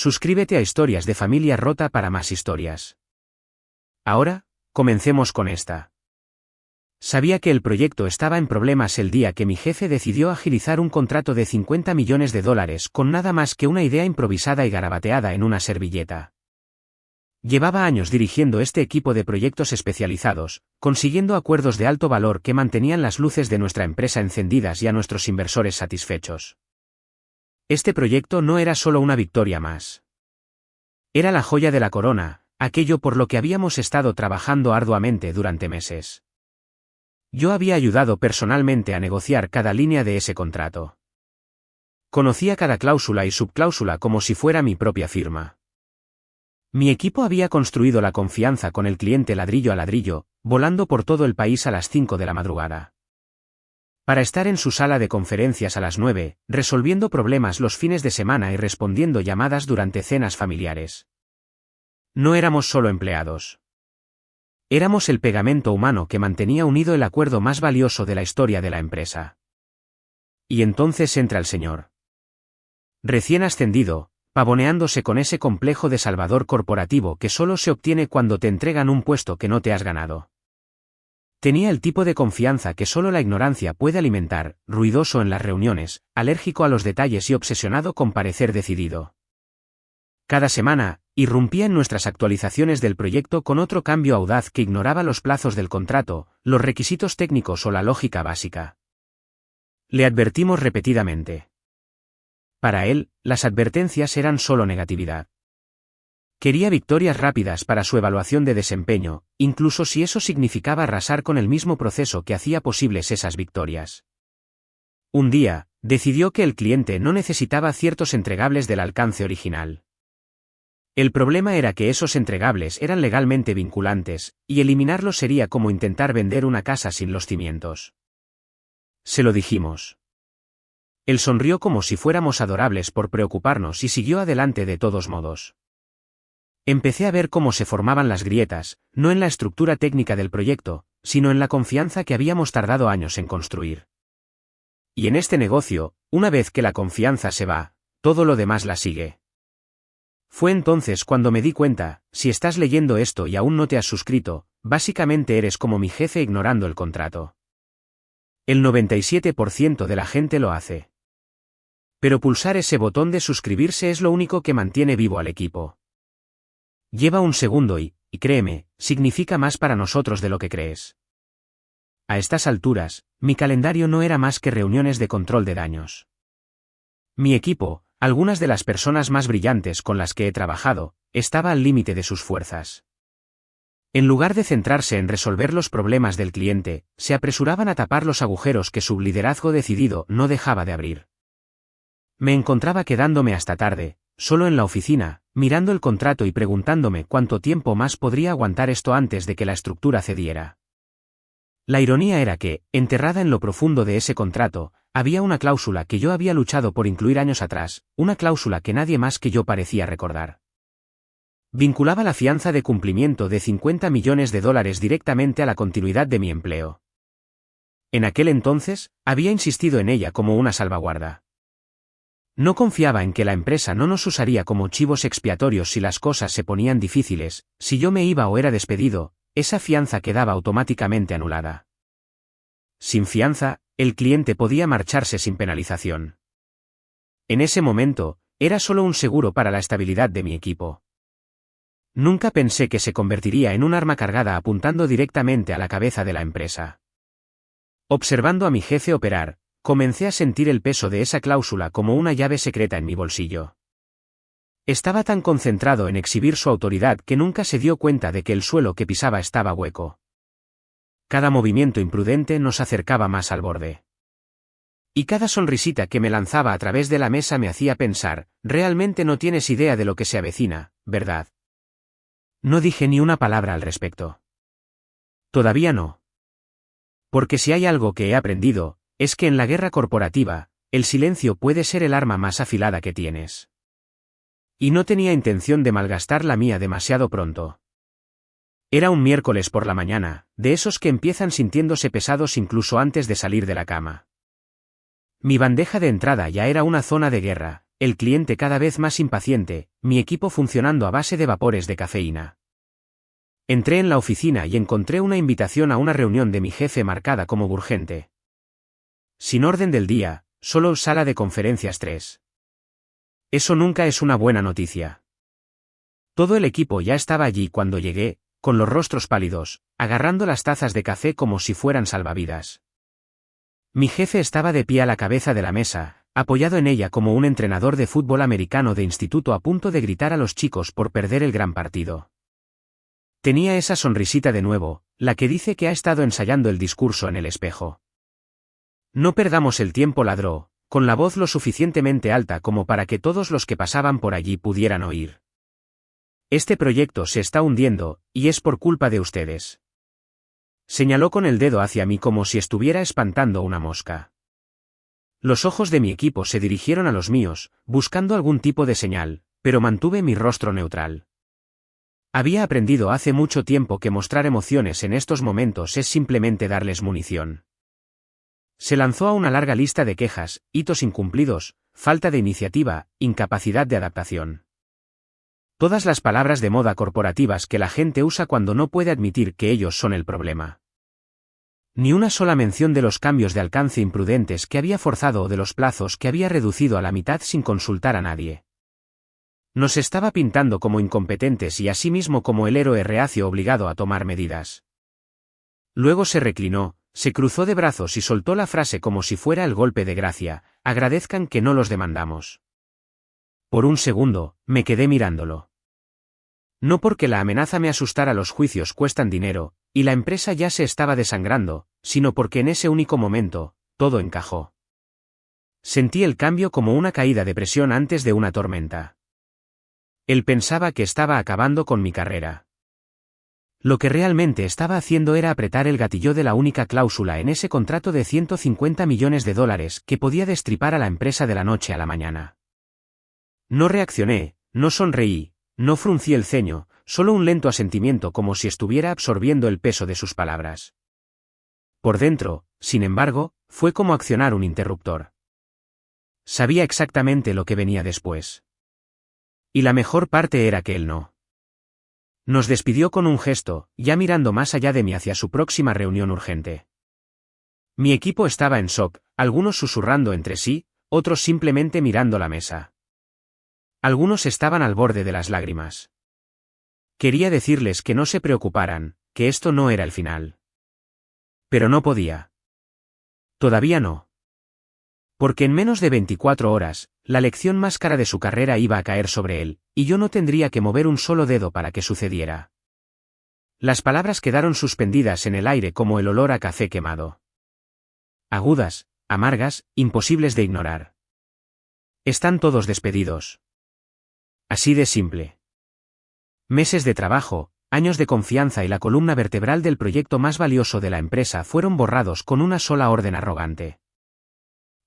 Suscríbete a Historias de Familia Rota para más historias. Ahora, comencemos con esta. Sabía que el proyecto estaba en problemas el día que mi jefe decidió agilizar un contrato de $50 millones con nada más que una idea improvisada y garabateada en una servilleta. Llevaba años dirigiendo este equipo de proyectos especializados, consiguiendo acuerdos de alto valor que mantenían las luces de nuestra empresa encendidas y a nuestros inversores satisfechos. Este proyecto no era solo una victoria más. Era la joya de la corona, aquello por lo que habíamos estado trabajando arduamente durante meses. Yo había ayudado personalmente a negociar cada línea de ese contrato. Conocía cada cláusula y subcláusula como si fuera mi propia firma. Mi equipo había construido la confianza con el cliente ladrillo a ladrillo, volando por todo el país a las 5 de la madrugada. Para estar en su sala de conferencias a las 9, resolviendo problemas los fines de semana y respondiendo llamadas durante cenas familiares. No éramos solo empleados. Éramos el pegamento humano que mantenía unido el acuerdo más valioso de la historia de la empresa. Y entonces entra el señor. Recién ascendido, pavoneándose con ese complejo de salvador corporativo que solo se obtiene cuando te entregan un puesto que no te has ganado. Tenía el tipo de confianza que solo la ignorancia puede alimentar, ruidoso en las reuniones, alérgico a los detalles y obsesionado con parecer decidido. Cada semana, irrumpía en nuestras actualizaciones del proyecto con otro cambio audaz que ignoraba los plazos del contrato, los requisitos técnicos o la lógica básica. Le advertimos repetidamente. Para él, las advertencias eran solo negatividad. Quería victorias rápidas para su evaluación de desempeño, incluso si eso significaba arrasar con el mismo proceso que hacía posibles esas victorias. Un día, decidió que el cliente no necesitaba ciertos entregables del alcance original. El problema era que esos entregables eran legalmente vinculantes, y eliminarlos sería como intentar vender una casa sin los cimientos. Se lo dijimos. Él sonrió como si fuéramos adorables por preocuparnos y siguió adelante de todos modos. Empecé a ver cómo se formaban las grietas, no en la estructura técnica del proyecto, sino en la confianza que habíamos tardado años en construir. Y en este negocio, una vez que la confianza se va, todo lo demás la sigue. Fue entonces cuando me di cuenta, si estás leyendo esto y aún no te has suscrito, básicamente eres como mi jefe ignorando el contrato. El 97% de la gente lo hace. Pero pulsar ese botón de suscribirse es lo único que mantiene vivo al equipo. Lleva un segundo y créeme, significa más para nosotros de lo que crees. A estas alturas, mi calendario no era más que reuniones de control de daños. Mi equipo, algunas de las personas más brillantes con las que he trabajado, estaba al límite de sus fuerzas. En lugar de centrarse en resolver los problemas del cliente, se apresuraban a tapar los agujeros que su liderazgo decidido no dejaba de abrir. Me encontraba quedándome hasta tarde, solo en la oficina, mirando el contrato y preguntándome cuánto tiempo más podría aguantar esto antes de que la estructura cediera. La ironía era que, enterrada en lo profundo de ese contrato, había una cláusula que yo había luchado por incluir años atrás, una cláusula que nadie más que yo parecía recordar. Vinculaba la fianza de cumplimiento de $50 millones directamente a la continuidad de mi empleo. En aquel entonces, había insistido en ella como una salvaguarda. No confiaba en que la empresa no nos usaría como chivos expiatorios si las cosas se ponían difíciles, si yo me iba o era despedido, esa fianza quedaba automáticamente anulada. Sin fianza, el cliente podía marcharse sin penalización. En ese momento, era solo un seguro para la estabilidad de mi equipo. Nunca pensé que se convertiría en un arma cargada apuntando directamente a la cabeza de la empresa. Observando a mi jefe operar, comencé a sentir el peso de esa cláusula como una llave secreta en mi bolsillo. Estaba tan concentrado en exhibir su autoridad que nunca se dio cuenta de que el suelo que pisaba estaba hueco. Cada movimiento imprudente nos acercaba más al borde. Y cada sonrisita que me lanzaba a través de la mesa me hacía pensar, realmente no tienes idea de lo que se avecina, ¿verdad? No dije ni una palabra al respecto. Todavía no. Porque si hay algo que he aprendido, es que en la guerra corporativa, el silencio puede ser el arma más afilada que tienes. Y no tenía intención de malgastar la mía demasiado pronto. Era un miércoles por la mañana, de esos que empiezan sintiéndose pesados incluso antes de salir de la cama. Mi bandeja de entrada ya era una zona de guerra, el cliente cada vez más impaciente, mi equipo funcionando a base de vapores de cafeína. Entré en la oficina y encontré una invitación a una reunión de mi jefe marcada como urgente. Sin orden del día, solo sala de conferencias 3. Eso nunca es una buena noticia. Todo el equipo ya estaba allí cuando llegué, con los rostros pálidos, agarrando las tazas de café como si fueran salvavidas. Mi jefe estaba de pie a la cabeza de la mesa, apoyado en ella como un entrenador de fútbol americano de instituto a punto de gritar a los chicos por perder el gran partido. Tenía esa sonrisita de nuevo, la que dice que ha estado ensayando el discurso en el espejo. No perdamos el tiempo, ladró, con la voz lo suficientemente alta como para que todos los que pasaban por allí pudieran oír. Este proyecto se está hundiendo, y es por culpa de ustedes. Señaló con el dedo hacia mí como si estuviera espantando una mosca. Los ojos de mi equipo se dirigieron a los míos, buscando algún tipo de señal, pero mantuve mi rostro neutral. Había aprendido hace mucho tiempo que mostrar emociones en estos momentos es simplemente darles munición. Se lanzó a una larga lista de quejas, hitos incumplidos, falta de iniciativa, incapacidad de adaptación. Todas las palabras de moda corporativas que la gente usa cuando no puede admitir que ellos son el problema. Ni una sola mención de los cambios de alcance imprudentes que había forzado o de los plazos que había reducido a la mitad sin consultar a nadie. Nos estaba pintando como incompetentes y asimismo como el héroe reacio obligado a tomar medidas. Luego se reclinó, se cruzó de brazos y soltó la frase como si fuera el golpe de gracia: agradezcan que no los demandamos. Por un segundo, me quedé mirándolo. No porque la amenaza me asustara, los juicios cuestan dinero, y la empresa ya se estaba desangrando, sino porque en ese único momento, todo encajó. Sentí el cambio como una caída de presión antes de una tormenta. Él pensaba que estaba acabando con mi carrera. Lo que realmente estaba haciendo era apretar el gatillo de la única cláusula en ese contrato de $150 millones que podía destripar a la empresa de la noche a la mañana. No reaccioné, no sonreí, no fruncí el ceño, solo un lento asentimiento como si estuviera absorbiendo el peso de sus palabras. Por dentro, sin embargo, fue como accionar un interruptor. Sabía exactamente lo que venía después. Y la mejor parte era que él no. Nos despidió con un gesto, ya mirando más allá de mí hacia su próxima reunión urgente. Mi equipo estaba en shock, algunos susurrando entre sí, otros simplemente mirando la mesa. Algunos estaban al borde de las lágrimas. Quería decirles que no se preocuparan, que esto no era el final. Pero no podía. Todavía no. Porque en menos de 24 horas, la lección más cara de su carrera iba a caer sobre él, y yo no tendría que mover un solo dedo para que sucediera. Las palabras quedaron suspendidas en el aire como el olor a café quemado. Agudas, amargas, imposibles de ignorar. Están todos despedidos. Así de simple. Meses de trabajo, años de confianza y la columna vertebral del proyecto más valioso de la empresa fueron borrados con una sola orden arrogante.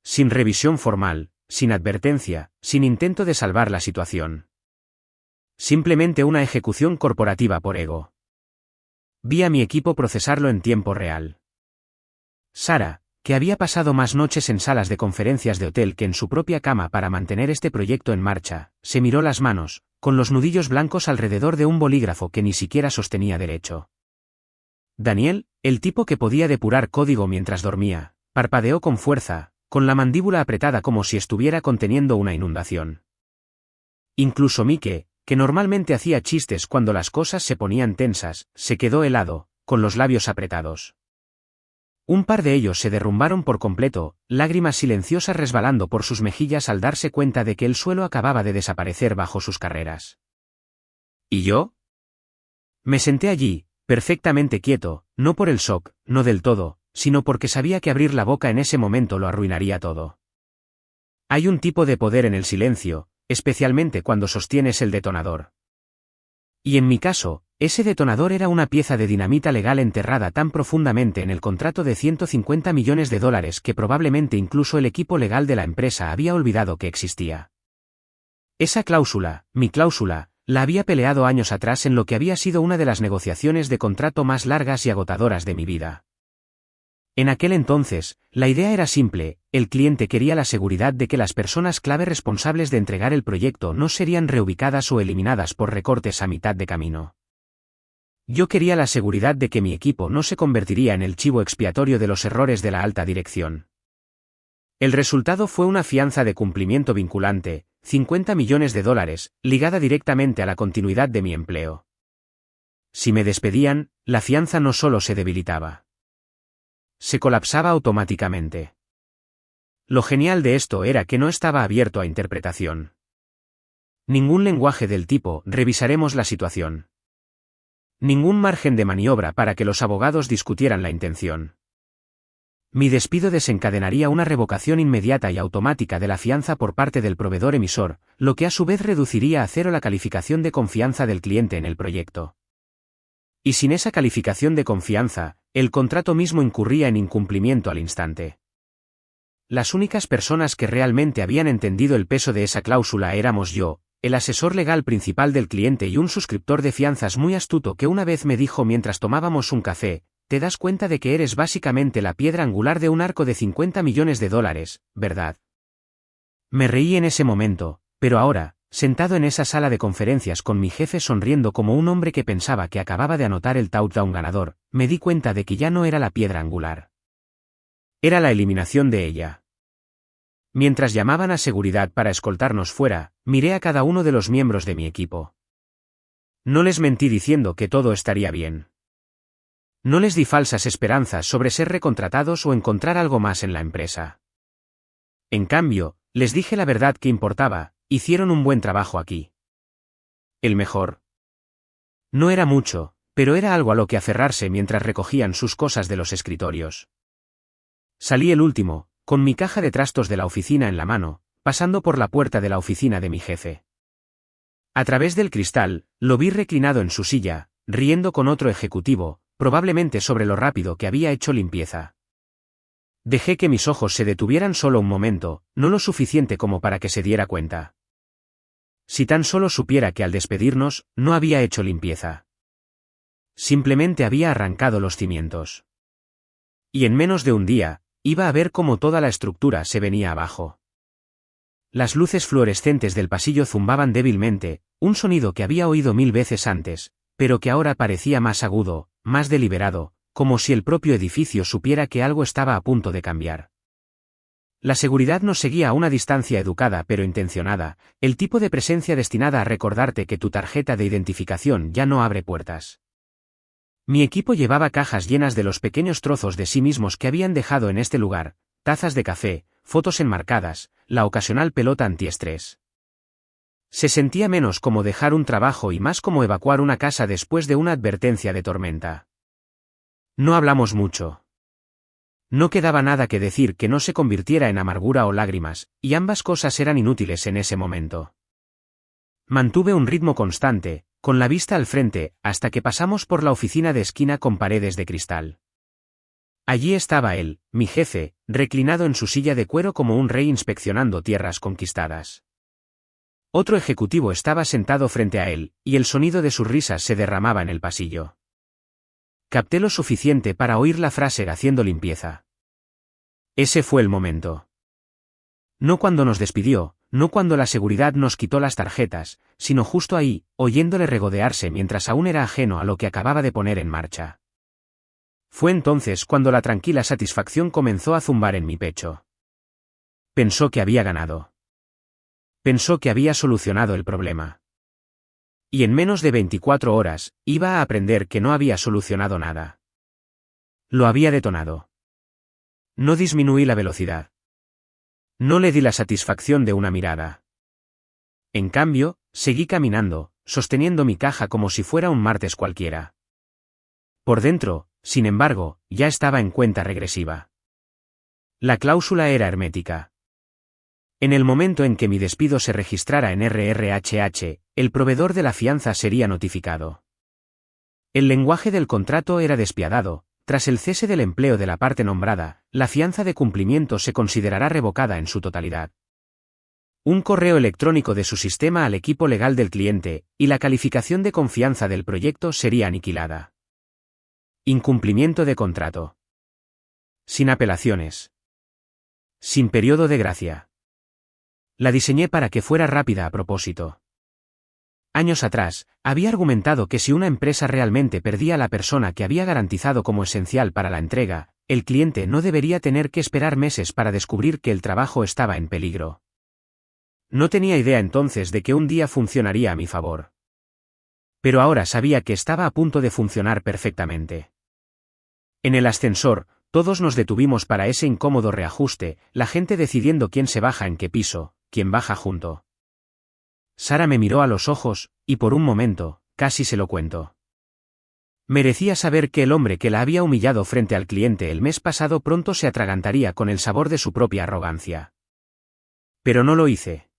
Sin revisión formal, sin advertencia, sin intento de salvar la situación. Simplemente una ejecución corporativa por ego. Vi a mi equipo procesarlo en tiempo real. Sara, que había pasado más noches en salas de conferencias de hotel que en su propia cama para mantener este proyecto en marcha, se miró las manos, con los nudillos blancos alrededor de un bolígrafo que ni siquiera sostenía derecho. Daniel, el tipo que podía depurar código mientras dormía, parpadeó con fuerza, con la mandíbula apretada como si estuviera conteniendo una inundación. Incluso Mike, que normalmente hacía chistes cuando las cosas se ponían tensas, se quedó helado, con los labios apretados. Un par de ellos se derrumbaron por completo, lágrimas silenciosas resbalando por sus mejillas al darse cuenta de que el suelo acababa de desaparecer bajo sus carreras. ¿Y yo? Me senté allí, perfectamente quieto, no por el shock, no del todo, sino porque sabía que abrir la boca en ese momento lo arruinaría todo. Hay un tipo de poder en el silencio, especialmente cuando sostienes el detonador. Y en mi caso, ese detonador era una pieza de dinamita legal enterrada tan profundamente en el contrato de $150 millones que probablemente incluso el equipo legal de la empresa había olvidado que existía. Esa cláusula, mi cláusula, la había peleado años atrás en lo que había sido una de las negociaciones de contrato más largas y agotadoras de mi vida. En aquel entonces, la idea era simple, el cliente quería la seguridad de que las personas clave responsables de entregar el proyecto no serían reubicadas o eliminadas por recortes a mitad de camino. Yo quería la seguridad de que mi equipo no se convertiría en el chivo expiatorio de los errores de la alta dirección. El resultado fue una fianza de cumplimiento vinculante, $50 millones, ligada directamente a la continuidad de mi empleo. Si me despedían, la fianza no solo se debilitaba. Se colapsaba automáticamente. Lo genial de esto era que no estaba abierto a interpretación. Ningún lenguaje del tipo «revisaremos la situación». Ningún margen de maniobra para que los abogados discutieran la intención. Mi despido desencadenaría una revocación inmediata y automática de la fianza por parte del proveedor emisor, lo que a su vez reduciría a cero la calificación de confianza del cliente en el proyecto. Y sin esa calificación de confianza, el contrato mismo incurría en incumplimiento al instante. Las únicas personas que realmente habían entendido el peso de esa cláusula éramos yo, el asesor legal principal del cliente y un suscriptor de fianzas muy astuto que una vez me dijo mientras tomábamos un café: «Te das cuenta de que eres básicamente la piedra angular de un arco de $50 millones, ¿verdad?». Me reí en ese momento, pero ahora, sentado en esa sala de conferencias con mi jefe sonriendo como un hombre que pensaba que acababa de anotar el touchdown ganador, me di cuenta de que ya no era la piedra angular. Era la eliminación de ella. Mientras llamaban a seguridad para escoltarnos fuera, miré a cada uno de los miembros de mi equipo. No les mentí diciendo que todo estaría bien. No les di falsas esperanzas sobre ser recontratados o encontrar algo más en la empresa. En cambio, les dije la verdad que importaba: hicieron un buen trabajo aquí. El mejor. No era mucho, pero era algo a lo que aferrarse mientras recogían sus cosas de los escritorios. Salí el último, con mi caja de trastos de la oficina en la mano, pasando por la puerta de la oficina de mi jefe. A través del cristal, lo vi reclinado en su silla, riendo con otro ejecutivo, probablemente sobre lo rápido que había hecho limpieza. Dejé que mis ojos se detuvieran solo un momento, no lo suficiente como para que se diera cuenta. Si tan solo supiera que al despedirnos, no había hecho limpieza. Simplemente había arrancado los cimientos. Y en menos de un día, iba a ver cómo toda la estructura se venía abajo. Las luces fluorescentes del pasillo zumbaban débilmente, un sonido que había oído 1000 veces antes, pero que ahora parecía más agudo, más deliberado, como si el propio edificio supiera que algo estaba a punto de cambiar. La seguridad nos seguía a una distancia educada pero intencionada, el tipo de presencia destinada a recordarte que tu tarjeta de identificación ya no abre puertas. Mi equipo llevaba cajas llenas de los pequeños trozos de sí mismos que habían dejado en este lugar, tazas de café, fotos enmarcadas, la ocasional pelota antiestrés. Se sentía menos como dejar un trabajo y más como evacuar una casa después de una advertencia de tormenta. No hablamos mucho. No quedaba nada que decir que no se convirtiera en amargura o lágrimas, y ambas cosas eran inútiles en ese momento. Mantuve un ritmo constante, con la vista al frente, hasta que pasamos por la oficina de esquina con paredes de cristal. Allí estaba él, mi jefe, reclinado en su silla de cuero como un rey inspeccionando tierras conquistadas. Otro ejecutivo estaba sentado frente a él, y el sonido de sus risas se derramaba en el pasillo. Capté lo suficiente para oír la frase haciendo limpieza. Ese fue el momento. No cuando nos despidió, no cuando la seguridad nos quitó las tarjetas, sino justo ahí, oyéndole regodearse mientras aún era ajeno a lo que acababa de poner en marcha. Fue entonces cuando la tranquila satisfacción comenzó a zumbar en mi pecho. Pensó que había ganado. Pensó que había solucionado el problema. Y en menos de 24 horas, iba a aprender que no había solucionado nada. Lo había detonado. No disminuí la velocidad. No le di la satisfacción de una mirada. En cambio, seguí caminando, sosteniendo mi caja como si fuera un martes cualquiera. Por dentro, sin embargo, ya estaba en cuenta regresiva. La cláusula era hermética. En el momento en que mi despido se registrara en RRHH, el proveedor de la fianza sería notificado. El lenguaje del contrato era despiadado: tras el cese del empleo de la parte nombrada, la fianza de cumplimiento se considerará revocada en su totalidad. Un correo electrónico de su sistema al equipo legal del cliente, y la calificación de confianza del proyecto sería aniquilada. Incumplimiento de contrato. Sin apelaciones. Sin periodo de gracia. La diseñé para que fuera rápida a propósito. Años atrás, había argumentado que si una empresa realmente perdía a la persona que había garantizado como esencial para la entrega, el cliente no debería tener que esperar meses para descubrir que el trabajo estaba en peligro. No tenía idea entonces de que un día funcionaría a mi favor. Pero ahora sabía que estaba a punto de funcionar perfectamente. En el ascensor, todos nos detuvimos para ese incómodo reajuste, la gente decidiendo quién se baja en qué piso, quién baja junto. Sara me miró a los ojos, y por un momento, casi se lo cuento. Merecía saber que el hombre que la había humillado frente al cliente el mes pasado pronto se atragantaría con el sabor de su propia arrogancia. Pero no lo hice.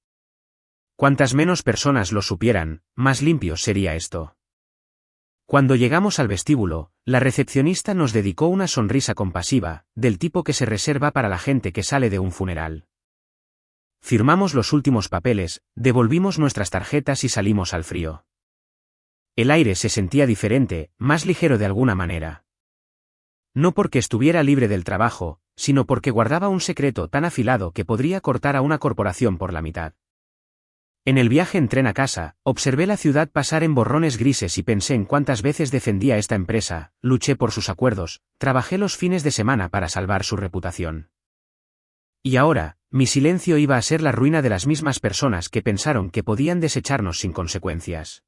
Cuantas menos personas lo supieran, más limpio sería esto. Cuando llegamos al vestíbulo, la recepcionista nos dedicó una sonrisa compasiva, del tipo que se reserva para la gente que sale de un funeral. Firmamos los últimos papeles, devolvimos nuestras tarjetas y salimos al frío. El aire se sentía diferente, más ligero de alguna manera. No porque estuviera libre del trabajo, sino porque guardaba un secreto tan afilado que podría cortar a una corporación por la mitad. En el viaje en tren a casa, observé la ciudad pasar en borrones grises y pensé en cuántas veces defendía esta empresa, luché por sus acuerdos, trabajé los fines de semana para salvar su reputación. Y ahora, mi silencio iba a ser la ruina de las mismas personas que pensaron que podían desecharnos sin consecuencias.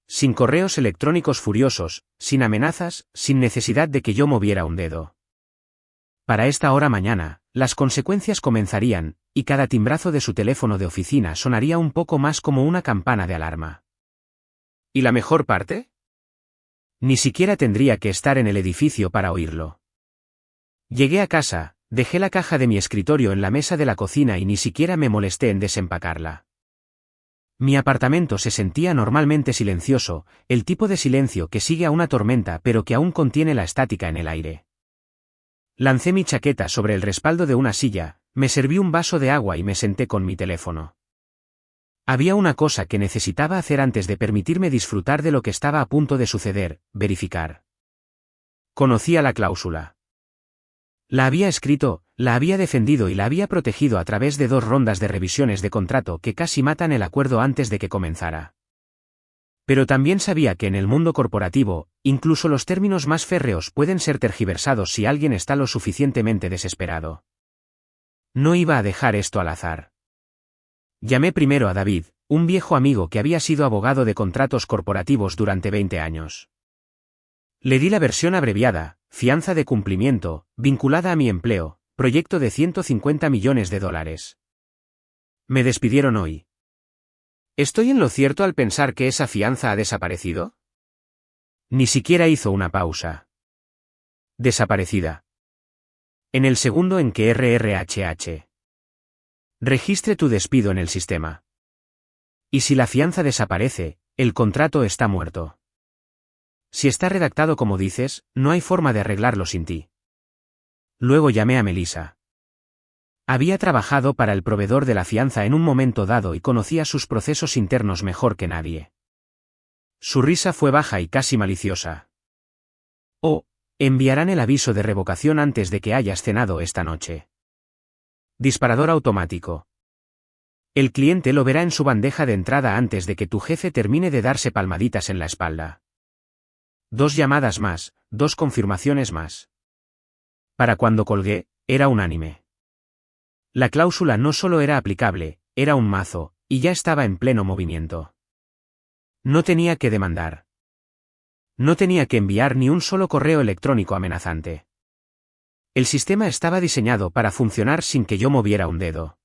Sin correos electrónicos furiosos, sin amenazas, sin necesidad de que yo moviera un dedo. Para esta hora mañana, las consecuencias comenzarían, y cada timbrazo de su teléfono de oficina sonaría un poco más como una campana de alarma. ¿Y la mejor parte? Ni siquiera tendría que estar en el edificio para oírlo. Llegué a casa, dejé la caja de mi escritorio en la mesa de la cocina y ni siquiera me molesté en desempacarla. Mi apartamento se sentía normalmente silencioso, el tipo de silencio que sigue a una tormenta pero que aún contiene la estática en el aire. Lancé mi chaqueta sobre el respaldo de una silla, me serví un vaso de agua y me senté con mi teléfono. Había una cosa que necesitaba hacer antes de permitirme disfrutar de lo que estaba a punto de suceder, verificar. Conocía la cláusula. La había escrito, la había defendido y la había protegido a través de 2 rondas de revisiones de contrato que casi matan el acuerdo antes de que comenzara. Pero también sabía que en el mundo corporativo, incluso los términos más férreos pueden ser tergiversados si alguien está lo suficientemente desesperado. No iba a dejar esto al azar. Llamé primero a David, un viejo amigo que había sido abogado de contratos corporativos durante 20 años. Le di la versión abreviada, fianza de cumplimiento, vinculada a mi empleo, proyecto de $150 millones. Me despidieron hoy. ¿Estoy en lo cierto al pensar que esa fianza ha desaparecido? Ni siquiera hizo una pausa. Desaparecida. En el segundo en que RRHH. Registre tu despido en el sistema. Y si la fianza desaparece, el contrato está muerto. Si está redactado como dices, no hay forma de arreglarlo sin ti. Luego llamé a Melissa. Había trabajado para el proveedor de la fianza en un momento dado y conocía sus procesos internos mejor que nadie. Su risa fue baja y casi maliciosa. Oh, enviarán el aviso de revocación antes de que hayas cenado esta noche. Disparador automático. El cliente lo verá en su bandeja de entrada antes de que tu jefe termine de darse palmaditas en la espalda. 2 llamadas más, 2 confirmaciones más. Para cuando colgué, era unánime. La cláusula no solo era aplicable, era un mazo, y ya estaba en pleno movimiento. No tenía que demandar. No tenía que enviar ni un solo correo electrónico amenazante. El sistema estaba diseñado para funcionar sin que yo moviera un dedo.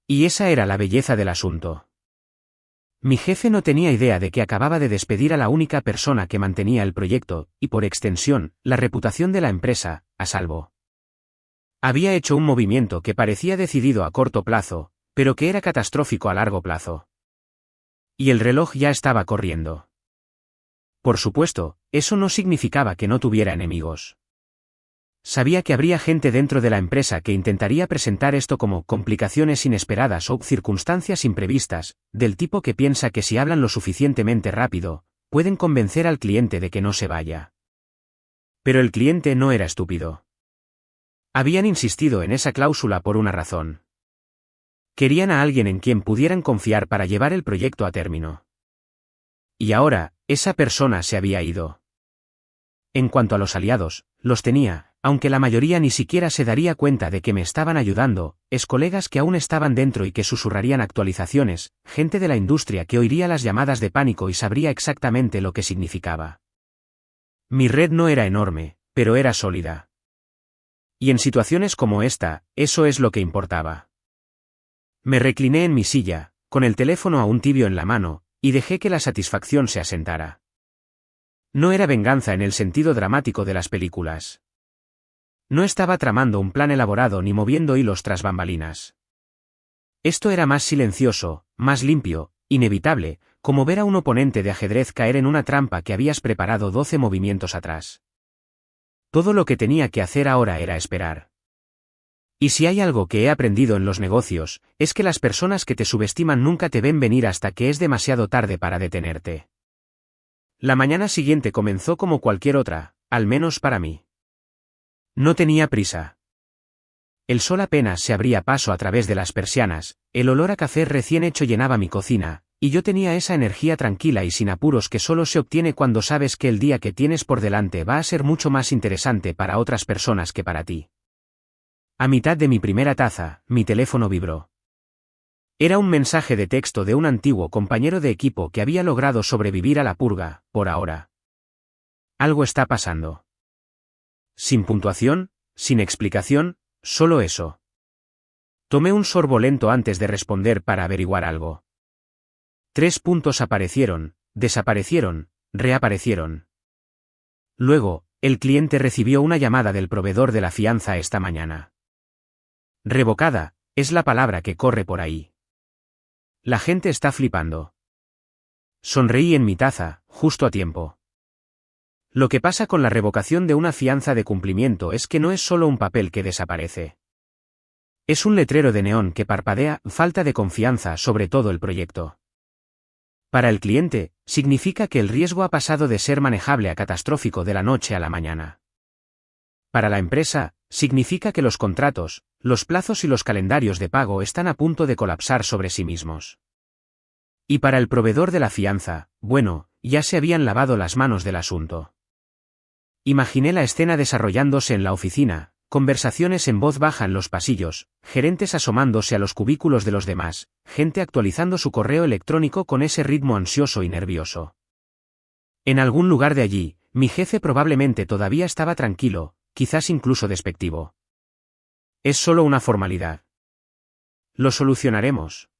Y esa era la belleza del asunto. Mi jefe no tenía idea de que acababa de despedir a la única persona que mantenía el proyecto, y por extensión, la reputación de la empresa, a salvo. Había hecho un movimiento que parecía decidido a corto plazo, pero que era catastrófico a largo plazo. Y el reloj ya estaba corriendo. Por supuesto, eso no significaba que no tuviera enemigos. Sabía que habría gente dentro de la empresa que intentaría presentar esto como complicaciones inesperadas o circunstancias imprevistas, del tipo que piensa que si hablan lo suficientemente rápido, pueden convencer al cliente de que no se vaya. Pero el cliente no era estúpido. Habían insistido en esa cláusula por una razón. Querían a alguien en quien pudieran confiar para llevar el proyecto a término. Y ahora, esa persona se había ido. En cuanto a los aliados, los tenía, aunque la mayoría ni siquiera se daría cuenta de que me estaban ayudando, colegas que aún estaban dentro y que susurrarían actualizaciones, gente de la industria que oiría las llamadas de pánico y sabría exactamente lo que significaba. Mi red no era enorme, pero era sólida. Y en situaciones como esta, eso es lo que importaba. Me recliné en mi silla, con el teléfono aún tibio en la mano, y dejé que la satisfacción se asentara. No era venganza en el sentido dramático de las películas. No estaba tramando un plan elaborado ni moviendo hilos tras bambalinas. Esto era más silencioso, más limpio, inevitable, como ver a un oponente de ajedrez caer en una trampa que habías preparado 12 movimientos atrás. Todo lo que tenía que hacer ahora era esperar. Y si hay algo que he aprendido en los negocios, es que las personas que te subestiman nunca te ven venir hasta que es demasiado tarde para detenerte. La mañana siguiente comenzó como cualquier otra, al menos para mí. No tenía prisa. El sol apenas se abría paso a través de las persianas, el olor a café recién hecho llenaba mi cocina, y yo tenía esa energía tranquila y sin apuros que solo se obtiene cuando sabes que el día que tienes por delante va a ser mucho más interesante para otras personas que para ti. A mitad de mi primera taza, mi teléfono vibró. Era un mensaje de texto de un antiguo compañero de equipo que había logrado sobrevivir a la purga, por ahora. Algo está pasando. Sin puntuación, sin explicación, solo eso. Tomé un sorbo lento antes de responder para averiguar algo. 3 puntos aparecieron, desaparecieron, reaparecieron. Luego, el cliente recibió una llamada del proveedor de la fianza esta mañana. Revocada, es la palabra que corre por ahí. La gente está flipando. Sonreí en mi taza, justo a tiempo. Lo que pasa con la revocación de una fianza de cumplimiento es que no es solo un papel que desaparece. Es un letrero de neón que parpadea, falta de confianza sobre todo el proyecto. Para el cliente, significa que el riesgo ha pasado de ser manejable a catastrófico de la noche a la mañana. Para la empresa, significa que los contratos, los plazos y los calendarios de pago están a punto de colapsar sobre sí mismos. Y para el proveedor de la fianza, bueno, ya se habían lavado las manos del asunto. Imaginé la escena desarrollándose en la oficina, conversaciones en voz baja en los pasillos, gerentes asomándose a los cubículos de los demás, gente actualizando su correo electrónico con ese ritmo ansioso y nervioso. En algún lugar de allí, mi jefe probablemente todavía estaba tranquilo, quizás incluso despectivo. Es solo una formalidad. Lo solucionaremos.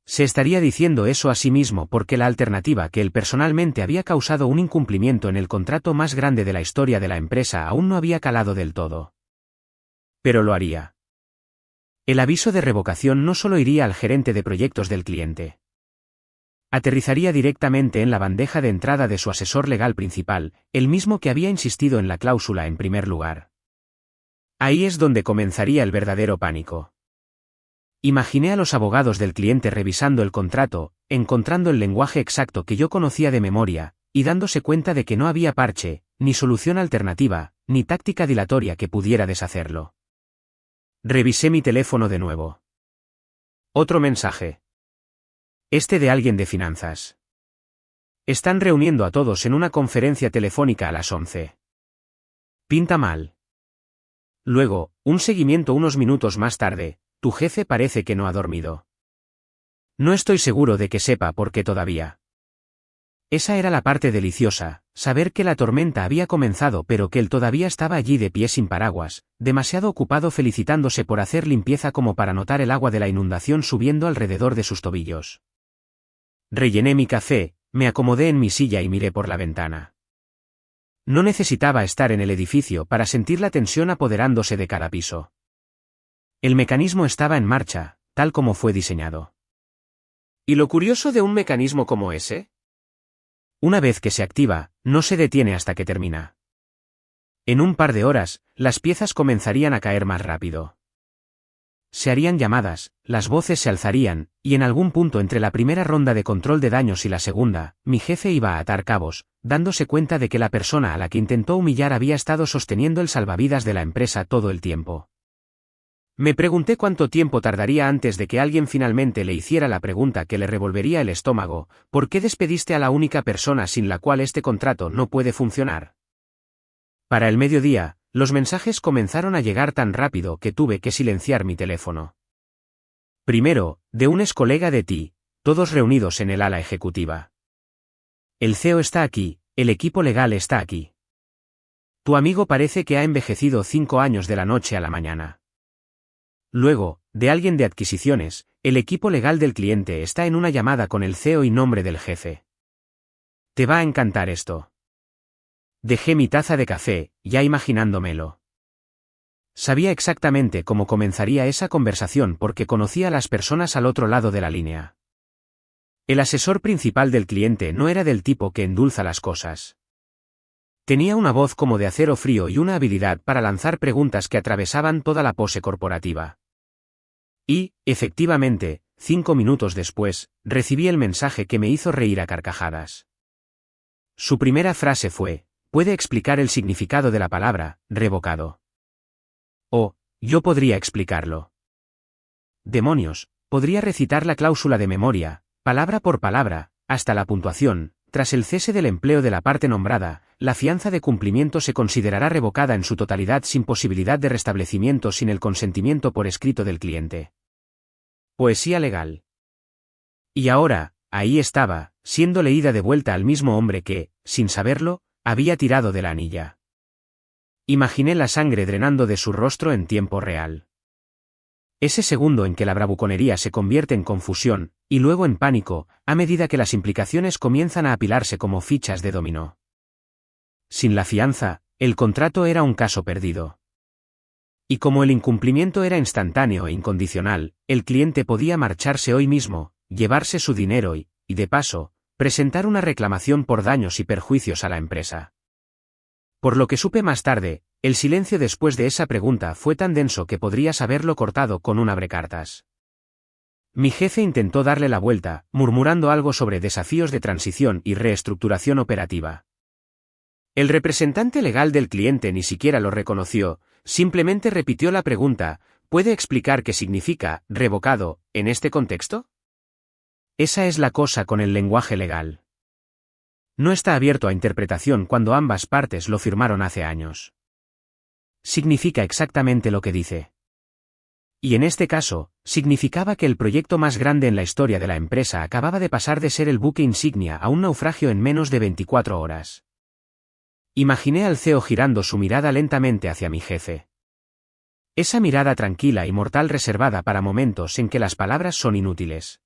Se estaría diciendo eso a sí mismo porque la alternativa que él personalmente había causado un incumplimiento en el contrato más grande de la historia de la empresa aún no había calado del todo. Pero lo haría. El aviso de revocación no solo iría al gerente de proyectos del cliente. Aterrizaría directamente en la bandeja de entrada de su asesor legal principal, el mismo que había insistido en la cláusula en primer lugar. Ahí es donde comenzaría el verdadero pánico. Imaginé a los abogados del cliente revisando el contrato, encontrando el lenguaje exacto que yo conocía de memoria, y dándose cuenta de que no había parche, ni solución alternativa, ni táctica dilatoria que pudiera deshacerlo. Revisé mi teléfono de nuevo. Otro mensaje. Este de alguien de finanzas. Están reuniendo a todos en una conferencia telefónica a las 11. Pinta mal. Luego, un seguimiento unos minutos más tarde. Tu jefe parece que no ha dormido. No estoy seguro de que sepa por qué todavía. Esa era la parte deliciosa, saber que la tormenta había comenzado pero que él todavía estaba allí de pie sin paraguas, demasiado ocupado felicitándose por hacer limpieza como para notar el agua de la inundación subiendo alrededor de sus tobillos. Rellené mi café, me acomodé en mi silla y miré por la ventana. No necesitaba estar en el edificio para sentir la tensión apoderándose de cada piso. El mecanismo estaba en marcha, tal como fue diseñado. ¿Y lo curioso de un mecanismo como ese? Una vez que se activa, no se detiene hasta que termina. En un par de horas, las piezas comenzarían a caer más rápido. se harían llamadas, las voces se alzarían, y en algún punto entre la primera ronda de control de daños y la segunda, mi jefe iba a atar cabos, dándose cuenta de que la persona a la que intentó humillar había estado sosteniendo el salvavidas de la empresa todo el tiempo. Me pregunté cuánto tiempo tardaría antes de que alguien finalmente le hiciera la pregunta que le revolvería el estómago: ¿por qué despediste a la única persona sin la cual este contrato no puede funcionar? Para el mediodía, los mensajes comenzaron a llegar tan rápido que tuve que silenciar mi teléfono. Primero, de un ex colega de ti, todos reunidos en el ala ejecutiva. El CEO está aquí, el equipo legal está aquí. Tu amigo parece que ha envejecido 5 años de la noche a la mañana. Luego, de alguien de adquisiciones, el equipo legal del cliente está en una llamada con el CEO y nombre del jefe. Te va a encantar esto. Dejé mi taza de café, ya imaginándomelo. Sabía exactamente cómo comenzaría esa conversación porque conocía a las personas al otro lado de la línea. El asesor principal del cliente no era del tipo que endulza las cosas. Tenía una voz como de acero frío y una habilidad para lanzar preguntas que atravesaban toda la pose corporativa. Y, efectivamente, 5 minutos después, recibí el mensaje que me hizo reír a carcajadas. Su primera frase fue: ¿puede explicar el significado de la palabra revocado? Oh, yo podría explicarlo. Demonios, podría recitar la cláusula de memoria, palabra por palabra, hasta la puntuación. Tras el cese del empleo de la parte nombrada, la fianza de cumplimiento se considerará revocada en su totalidad sin posibilidad de restablecimiento sin el consentimiento por escrito del cliente. Poesía legal. Y ahora, ahí estaba, siendo leída de vuelta al mismo hombre que, sin saberlo, había tirado de la anilla. Imaginé la sangre drenando de su rostro en tiempo real. Ese segundo en que la bravuconería se convierte en confusión, y luego en pánico, a medida que las implicaciones comienzan a apilarse como fichas de dominó. Sin la fianza, el contrato era un caso perdido. Y como el incumplimiento era instantáneo e incondicional, el cliente podía marcharse hoy mismo, llevarse su dinero y, de paso, presentar una reclamación por daños y perjuicios a la empresa. Por lo que supe más tarde, el silencio después de esa pregunta fue tan denso que podrías haberlo cortado con un abrecartas. Mi jefe intentó darle la vuelta, murmurando algo sobre desafíos de transición y reestructuración operativa. El representante legal del cliente ni siquiera lo reconoció, simplemente repitió la pregunta: ¿puede explicar qué significa revocado en este contexto? Esa es la cosa con el lenguaje legal. No está abierto a interpretación cuando ambas partes lo firmaron hace años. Significa exactamente lo que dice. Y en este caso, significaba que el proyecto más grande en la historia de la empresa acababa de pasar de ser el buque insignia a un naufragio en menos de 24 horas. Imaginé al CEO girando su mirada lentamente hacia mi jefe. Esa mirada tranquila y mortal reservada para momentos en que las palabras son inútiles.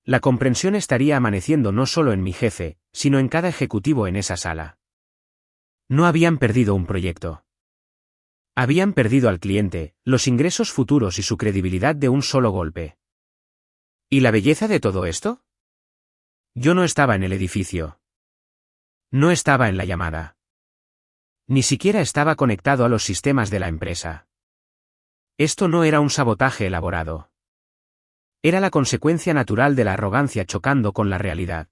La comprensión estaría amaneciendo no solo en mi jefe, sino en cada ejecutivo en esa sala. No habían perdido un proyecto. Habían perdido al cliente, los ingresos futuros y su credibilidad de un solo golpe. ¿Y la belleza de todo esto? Yo no estaba en el edificio. No estaba en la llamada. Ni siquiera estaba conectado a los sistemas de la empresa. Esto no era un sabotaje elaborado. Era la consecuencia natural de la arrogancia chocando con la realidad.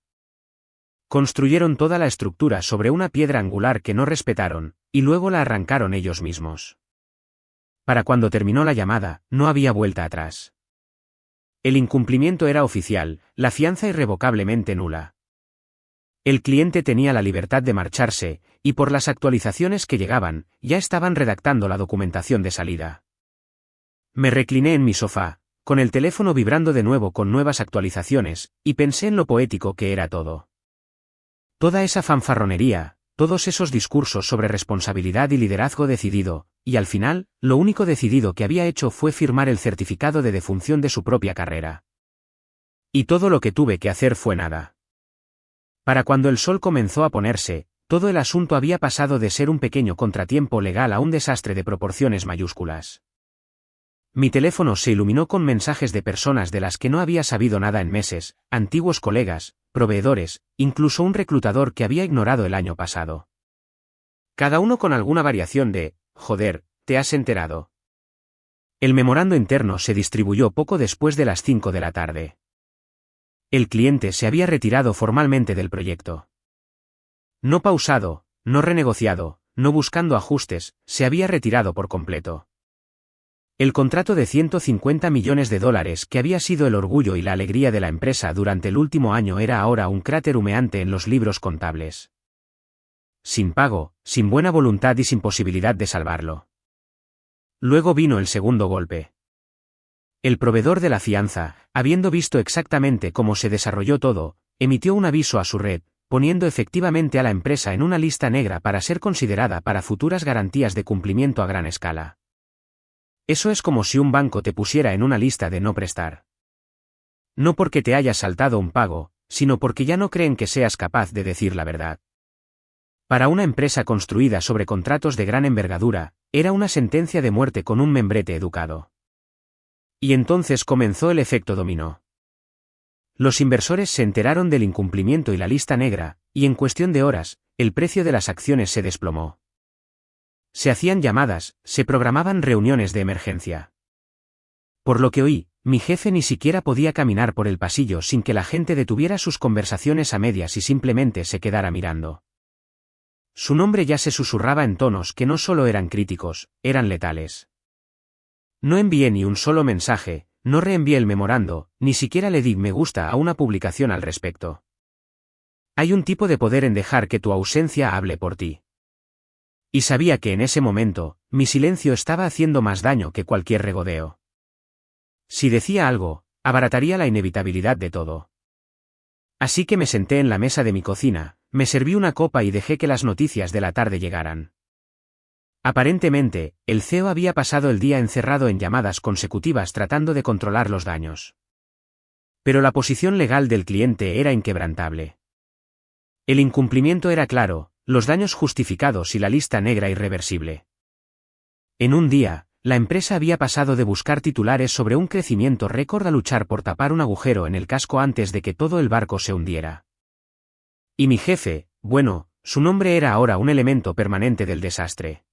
Construyeron toda la estructura sobre una piedra angular que no respetaron, y luego la arrancaron ellos mismos. Para cuando terminó la llamada, no había vuelta atrás. El incumplimiento era oficial, la fianza irrevocablemente nula. El cliente tenía la libertad de marcharse, y por las actualizaciones que llegaban, ya estaban redactando la documentación de salida. Me recliné en mi sofá, con el teléfono vibrando de nuevo con nuevas actualizaciones, y pensé en lo poético que era todo. Toda esa fanfarronería, todos esos discursos sobre responsabilidad y liderazgo decidido, y al final, lo único decidido que había hecho fue firmar el certificado de defunción de su propia carrera. Y todo lo que tuve que hacer fue nada. Para cuando el sol comenzó a ponerse, todo el asunto había pasado de ser un pequeño contratiempo legal a un desastre de proporciones mayúsculas. Mi teléfono se iluminó con mensajes de personas de las que no había sabido nada en meses, antiguos colegas, proveedores, incluso un reclutador que había ignorado el año pasado. Cada uno con alguna variación de: joder, ¿te has enterado? El memorando interno se distribuyó poco después de las 5 de la tarde. El cliente se había retirado formalmente del proyecto. No pausado, no renegociado, no buscando ajustes, se había retirado por completo. El contrato de $150 millones que había sido el orgullo y la alegría de la empresa durante el último año era ahora un cráter humeante en los libros contables. Sin pago, sin buena voluntad y sin posibilidad de salvarlo. Luego vino el segundo golpe. El proveedor de la fianza, habiendo visto exactamente cómo se desarrolló todo, emitió un aviso a su red, poniendo efectivamente a la empresa en una lista negra para ser considerada para futuras garantías de cumplimiento a gran escala. Eso es como si un banco te pusiera en una lista de no prestar. No porque te hayas saltado un pago, sino porque ya no creen que seas capaz de decir la verdad. Para una empresa construida sobre contratos de gran envergadura, era una sentencia de muerte con un membrete educado. Y entonces comenzó el efecto dominó. Los inversores se enteraron del incumplimiento y la lista negra, y en cuestión de horas, el precio de las acciones se desplomó. Se hacían llamadas, se programaban reuniones de emergencia. Por lo que oí, mi jefe ni siquiera podía caminar por el pasillo sin que la gente detuviera sus conversaciones a medias y simplemente se quedara mirando. Su nombre ya se susurraba en tonos que no solo eran críticos, eran letales. No envié ni un solo mensaje, no reenvié el memorando, ni siquiera le di me gusta a una publicación al respecto. Hay un tipo de poder en dejar que tu ausencia hable por ti. Y sabía que en ese momento, mi silencio estaba haciendo más daño que cualquier regodeo. Si decía algo, abarataría la inevitabilidad de todo. Así que me senté en la mesa de mi cocina, me serví una copa y dejé que las noticias de la tarde llegaran. Aparentemente, el CEO había pasado el día encerrado en llamadas consecutivas tratando de controlar los daños. Pero la posición legal del cliente era inquebrantable. El incumplimiento era claro, los daños justificados y la lista negra irreversible. En un día, la empresa había pasado de buscar titulares sobre un crecimiento récord a luchar por tapar un agujero en el casco antes de que todo el barco se hundiera. Y mi jefe, bueno, su nombre era ahora un elemento permanente del desastre.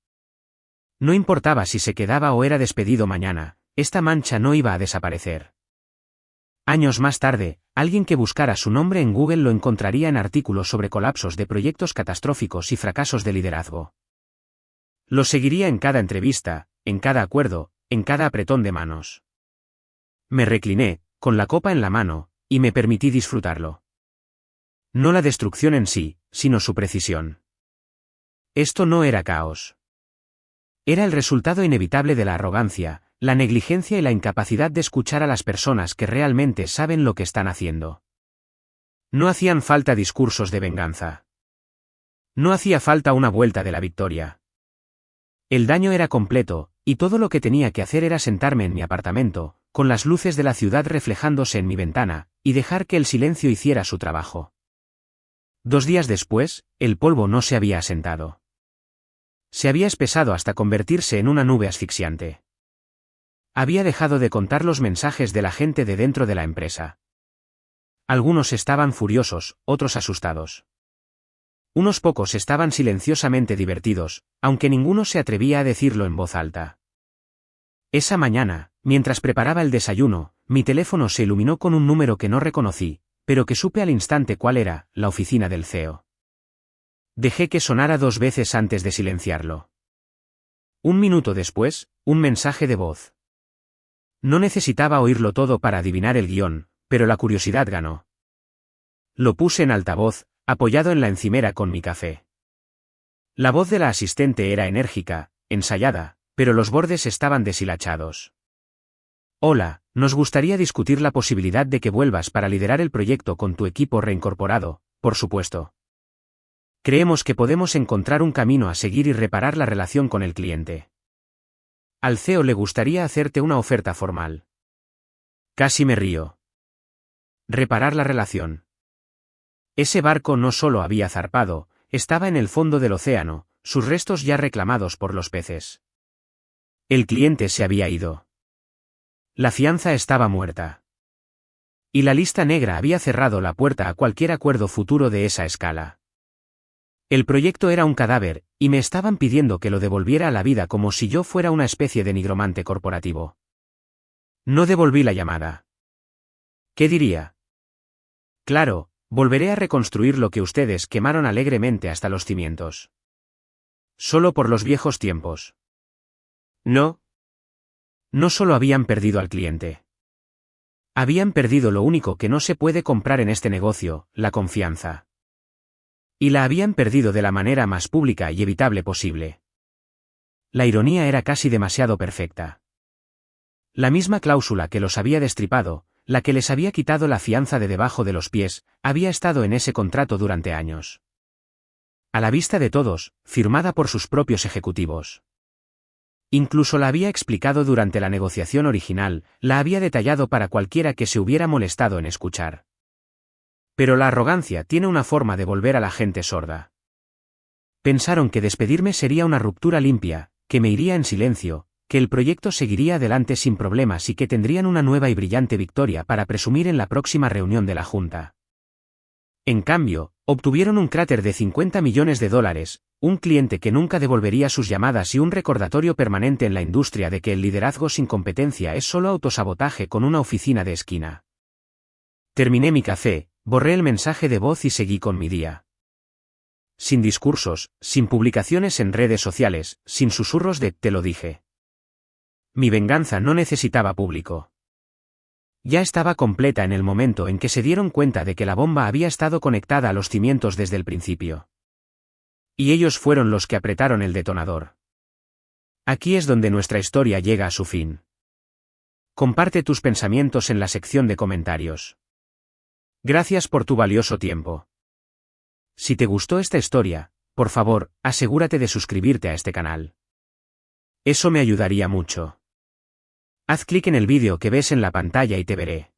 No importaba si se quedaba o era despedido mañana, esta mancha no iba a desaparecer. Años más tarde, alguien que buscara su nombre en Google lo encontraría en artículos sobre colapsos de proyectos catastróficos y fracasos de liderazgo. Lo seguiría en cada entrevista, en cada acuerdo, en cada apretón de manos. Me recliné, con la copa en la mano, y me permití disfrutarlo. No la destrucción en sí, sino su precisión. Esto no era caos. Era el resultado inevitable de la arrogancia, la negligencia y la incapacidad de escuchar a las personas que realmente saben lo que están haciendo. No hacían falta discursos de venganza. No hacía falta una vuelta de la victoria. El daño era completo, y todo lo que tenía que hacer era sentarme en mi apartamento, con las luces de la ciudad reflejándose en mi ventana, y dejar que el silencio hiciera su trabajo. 2 días después, el polvo no se había asentado. Se había espesado hasta convertirse en una nube asfixiante. Había dejado de contar los mensajes de la gente de dentro de la empresa. Algunos estaban furiosos, otros asustados. Unos pocos estaban silenciosamente divertidos, aunque ninguno se atrevía a decirlo en voz alta. Esa mañana, mientras preparaba el desayuno, mi teléfono se iluminó con un número que no reconocí, pero que supe al instante cuál era, la oficina del CEO. Dejé que sonara 2 veces antes de silenciarlo. 1 minuto después, un mensaje de voz. No necesitaba oírlo todo para adivinar el guión, pero la curiosidad ganó. Lo puse en altavoz, apoyado en la encimera con mi café. La voz de la asistente era enérgica, ensayada, pero los bordes estaban deshilachados. Hola, nos gustaría discutir la posibilidad de que vuelvas para liderar el proyecto con tu equipo reincorporado, por supuesto. Creemos que podemos encontrar un camino a seguir y reparar la relación con el cliente. Al CEO le gustaría hacerte una oferta formal. Casi me río. Reparar la relación. Ese barco no solo había zarpado, estaba en el fondo del océano, sus restos ya reclamados por los peces. El cliente se había ido. La fianza estaba muerta. Y la lista negra había cerrado la puerta a cualquier acuerdo futuro de esa escala. El proyecto era un cadáver, y me estaban pidiendo que lo devolviera a la vida como si yo fuera una especie de nigromante corporativo. No devolví la llamada. ¿Qué diría? Claro, volveré a reconstruir lo que ustedes quemaron alegremente hasta los cimientos. Solo por los viejos tiempos. No. No solo habían perdido al cliente. Habían perdido lo único que no se puede comprar en este negocio, la confianza. Y la habían perdido de la manera más pública y evitable posible. La ironía era casi demasiado perfecta. La misma cláusula que los había destripado, la que les había quitado la fianza de debajo de los pies, había estado en ese contrato durante años. A la vista de todos, firmada por sus propios ejecutivos. Incluso la había explicado durante la negociación original, la había detallado para cualquiera que se hubiera molestado en escuchar. Pero la arrogancia tiene una forma de volver a la gente sorda. Pensaron que despedirme sería una ruptura limpia, que me iría en silencio, que el proyecto seguiría adelante sin problemas y que tendrían una nueva y brillante victoria para presumir en la próxima reunión de la Junta. En cambio, obtuvieron un cráter de $50 millones, un cliente que nunca devolvería sus llamadas y un recordatorio permanente en la industria de que el liderazgo sin competencia es solo autosabotaje con una oficina de esquina. Terminé mi café, borré el mensaje de voz y seguí con mi día. Sin discursos, sin publicaciones en redes sociales, sin susurros de «te lo dije». Mi venganza no necesitaba público. Ya estaba completa en el momento en que se dieron cuenta de que la bomba había estado conectada a los cimientos desde el principio. Y ellos fueron los que apretaron el detonador. Aquí es donde nuestra historia llega a su fin. Comparte tus pensamientos en la sección de comentarios. Gracias por tu valioso tiempo. Si te gustó esta historia, por favor, asegúrate de suscribirte a este canal. Eso me ayudaría mucho. Haz clic en el vídeo que ves en la pantalla y te veré.